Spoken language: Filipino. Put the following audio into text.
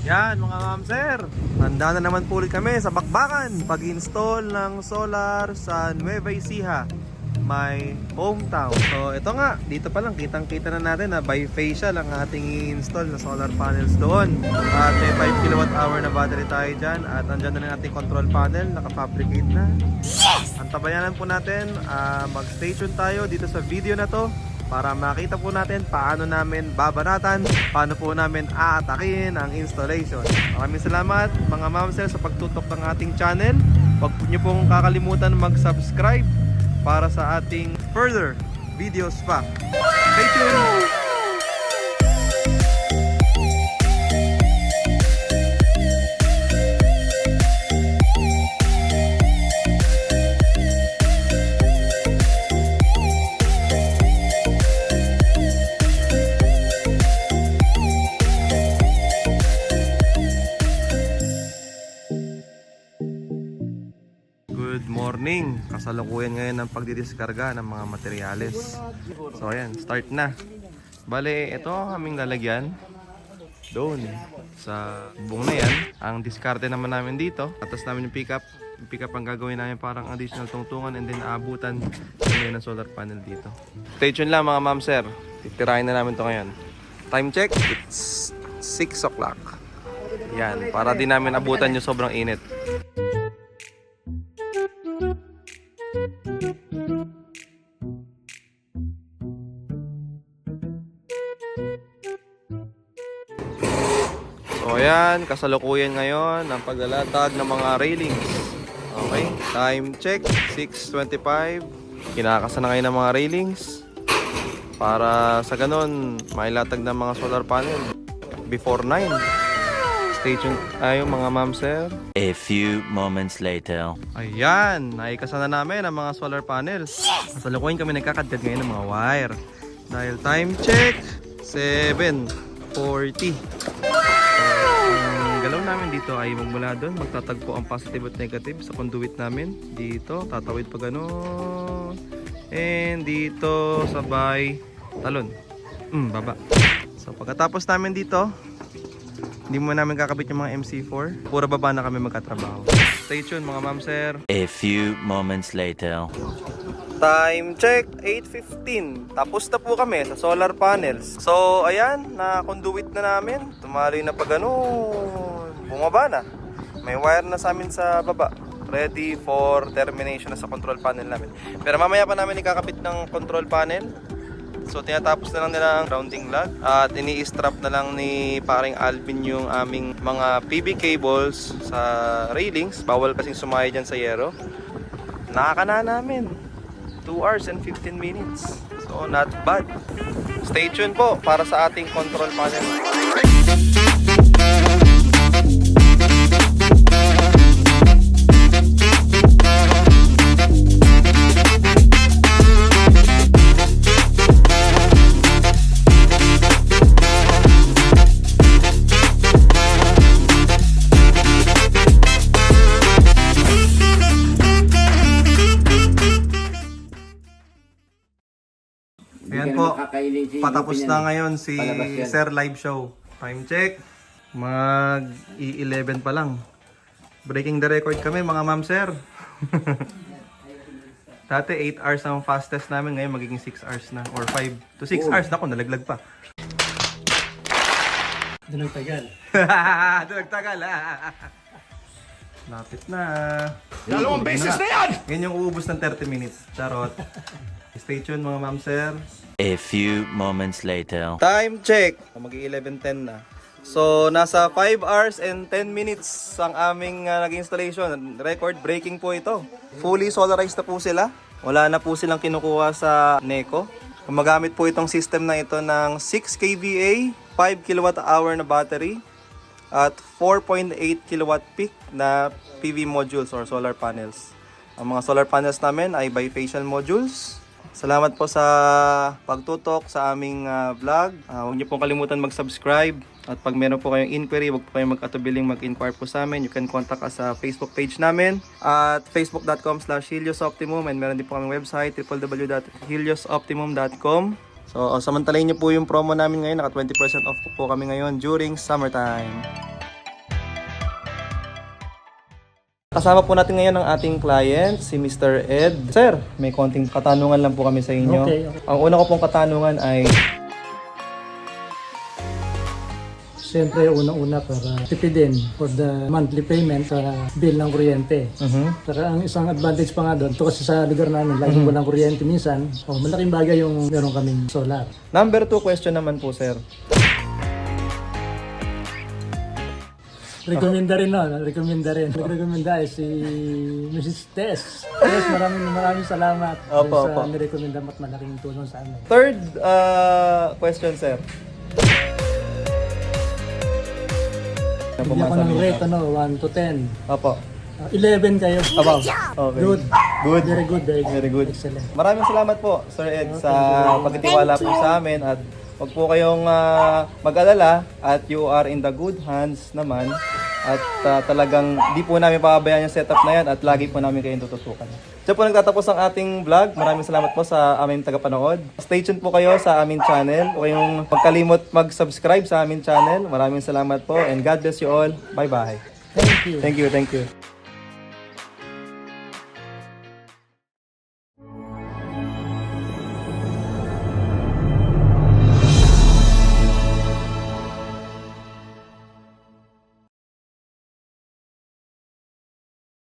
Yan mga ma'am sir, handa na naman po ulit kami sa bakbakan pag-install ng solar sa Nueva Ecija, my hometown. So ito nga, dito pa lang kitang kita na natin na bifacial ang ating i-install na solar panels doon. At may 5 kWh na battery tayo dyan. At andyan na rin ating control panel, nakafabricate na. Ang tabayanan po natin, mag-stay tuned tayo dito sa video na to para makita po natin paano namin babanatan, paano po namin aatakin ang installation. Maraming salamat mga ma'am sir sa pagtutok ng ating channel. Huwag niyo pong kakalimutan mag-subscribe para sa ating further videos pa. Stay tuned! Good morning! Kasalukuyan ngayon ng pagdidiskarga ng mga materyales. So ayan, start na. Bale, ito aming lalagyan doon sa bubong na yan. Ang diskarte naman namin dito. Atas namin yung pickup. Yung pickup ang gagawin namin parang additional tungtungan and then aabutan ng solar panel dito. Stay tuned lang mga ma'am sir. Titirahin na namin to ngayon. Time check, it's 6 o'clock. Yan, para di namin abutan yung sobrang init. So ayan, kasalukuyan ngayon ang paglalatag ng mga railings. Okay, time check 6:25. Kinakasan na ngayon ng mga railings para sa ganun mailatag ng mga solar panel before 9. Stay tuned tayo mga ma'am sir. A few moments later. Ayan, naikasan na namin ang mga solar panels. Kasalukuyan kami nagkakadkad ngayon ng mga wire. Dahil time check 7:40. Ang galaw namin dito ay magmula doon, magtatagpo ang positive at negative sa conduit namin. Dito, tatawid pa gano'n. And dito, sabay, talon. Baba. So pagkatapos namin dito, hindi mo namin kakabit yung mga MC4. Pura baba na kami magkatrabaho. Stay tuned mga ma'am sir. A few moments later. Time check, 8:15. Tapos na po kami sa solar panels. So, ayan, na-conduit na namin. Tumaloy na pa ganun. Bumaba na. May wire na sa amin sa baba. Ready for termination na sa control panel namin. Pero mamaya pa namin ikakabit ng control panel. So, tinatapos na lang nila ang grounding lug. At ini-strap na lang ni paring Alvin yung aming mga PB cables sa railings. Bawal kasing sumaya dyan sa yero. Nakakana namin. 2 hours and 15 minutes. So not bad. Stay tuned po para sa ating control panel. Ayan po, patapos na ngayon si Sir Live Show. Time check, mag-11 pa lang. Breaking the record kami mga ma'am sir. Dati 8 hours ang fastest namin, ngayon magiging 6 hours na. Or 5 to 6 hours na ako, nalaglag pa. Doon nagtagal. Doon nagtagal Lapit na. Dalawang beses na yan! Ngayon yung uubos ng 30 minutes. Charot. Stay tuned mga ma'am sir. A few moments later. Time check. Mag-11:10 na. So, nasa 5 hours and 10 minutes ang aming nag-installation. Record breaking po ito. Fully solarized na po sila. Wala na po silang kinukuha sa NECO. Gumagamit po itong system na ito ng 6 kVA, 5 kWh na battery, at 4.8 kW peak na PV modules or solar panels. Ang mga solar panels namin ay bifacial modules. Salamat po sa pagtutok sa aming vlog. Huwag niyo pong kalimutan mag-subscribe. At pag meron po kayong inquiry, huwag po kayong mag-atubiling mag-inquire po sa amin. You can contact us sa Facebook page namin at facebook.com/heliosoptimum. And meron din po kaming website www.heliosoptimum.com. So, samantalayin niyo po yung promo namin ngayon. Naka 20% off po kami ngayon during summertime. Kasama po natin ngayon ang ating client, si Mr. Ed. Sir, may konting katanungan lang po kami sa inyo. Okay. Ang una ko pong katanungan ay, Siyempre, unang-una para tipidin for the monthly payment sa bill ng kuryente. Saka ang isang advantage pa nga doon, ito kasi sa lugar namin, laging walang kuryente minsan, malaking bagay yung meron kaming solar. number 2 question naman po, sir. Rekomenda rin Rekomenda ay si Mrs. Tess. Tess, maraming salamat Opo, sa opo. nirekomenda mo at malaking tulong sa amin. Third question, sir. Hindi ako ng rate, 1 to 10. Opo. 11 kayo. Above. Okay. Good. Good. Very good, Very good. Excellent. Maraming salamat po, Sir Ed, sa pagtitiwala po sa amin at huwag po kayong mag-alala at you are in the good hands naman at talagang di po namin pababayaan yung setup na yan at lagi po namin kayong tututukan. Diyan po nagtatapos ang ating vlog. Maraming salamat po sa aming tagapanood. Stay tuned po kayo sa aming channel. Huwag kayong magkalimot mag-subscribe sa aming channel. Maraming salamat po and God bless you all. Bye-bye. Thank you. Thank you.